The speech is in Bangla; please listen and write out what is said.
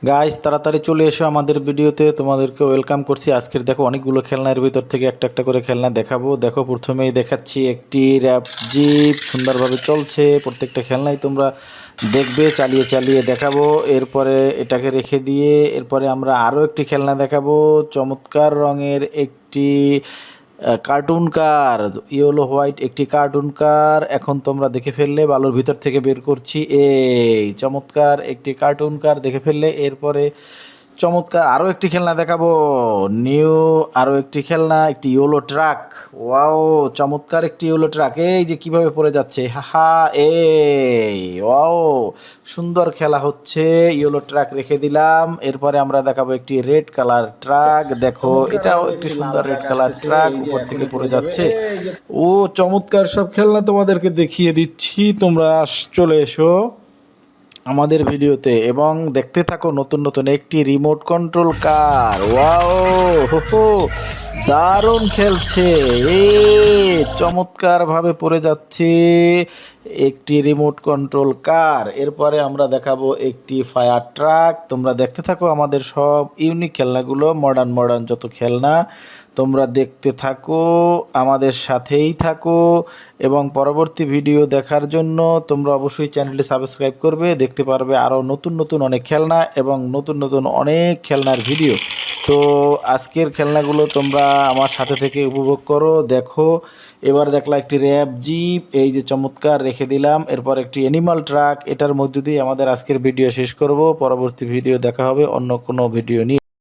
গাইস তাড়াতাড়ি চলে এসো আমাদের ভিডিওতে, তোমাদেরকে ওয়েলকাম করছি। আজকের দেখো অনেকগুলো খেলনার ভিতর থেকে একটা একটা করে খেলনা দেখাবো। দেখো প্রথমেই দেখাচ্ছি একটি র্যাপ জিপ, সুন্দরভাবে চলছে। প্রত্যেকটা খেলনাই তোমরা দেখবে, চালিয়ে চালিয়ে দেখাবো। এরপরে এটাকে রেখে দিয়ে এরপরে আমরা আরও একটি খেলনা দেখাবো, চমৎকার রঙের একটি কার্টুন কার, ইয়েলো হোয়াইট একটি কার্টুন কার। এখন তোমরা দেখে ফেললে, বালুর ভিতর থেকে বের করছি, এই চমৎকার একটি কার্টুন কার দেখে ফেললে। এরপরে চমৎকার আরও একটি খেলনা দেখাবো, নিউ আরও একটি খেলনা, একটি ইয়েলো ট্রাক। ওয়াও, চমৎকার একটি ইয়েলো ট্রাক, এই যে কিভাবে পড়ে যাচ্ছে, হাহা, এই ওয়াও, সুন্দর খেলা হচ্ছে। ইয়েলো ট্রাক রেখে দিলাম। এরপরে আমরা দেখাবো একটি রেড কালার ট্রাক। দেখো এটাও একটি সুন্দর রেড কালার ট্রাক, উপর থেকে পড়ে যাচ্ছে। ও চমৎকার সব খেলনা তোমাদেরকে দেখিয়ে দিচ্ছি, তোমরা চলে এসো আমাদের ভিডিওতে এবং দেখতে থাকো নতুন নতুন একটি রিমোট কন্ট্রোল কার। ওয়াও, হো হো, দারুণ খেলছে, এ চমৎকারভাবে পড়ে যাচ্ছে একটি রিমোট কন্ট্রোল কার। এরপরে আমরা দেখাবো একটি ফায়ার ট্রাক। তোমরা দেখতে থাকো আমাদের সব ইউনিক খেলনাগুলো, মডার্ন মডার্ন যত খেলনা তোমরা দেখতে থাকো, আমাদের সাথেই থাকো। এবং পরবর্তী ভিডিও দেখার জন্য তোমরা অবশ্যই চ্যানেলটি সাবস্ক্রাইব করবে, দেখতে পারবে আরও নতুন নতুন অনেক খেলনা এবং নতুন নতুন অনেক খেলনার ভিডিও। তো আজকের খেলনাগুলো তোমরা আমার সাথে থেকে উপভোগ করো, দেখো। এবার দেখলা একটি র্যাপ জিপ, এই যে চমৎকার রেখে দিলাম। এরপর একটি অ্যানিমাল ট্রাক। এটার মধ্য দিয়ে আমাদের আজকের ভিডিও শেষ করব। পরবর্তী ভিডিও দেখা হবে অন্য কোনো ভিডিও নিয়ে।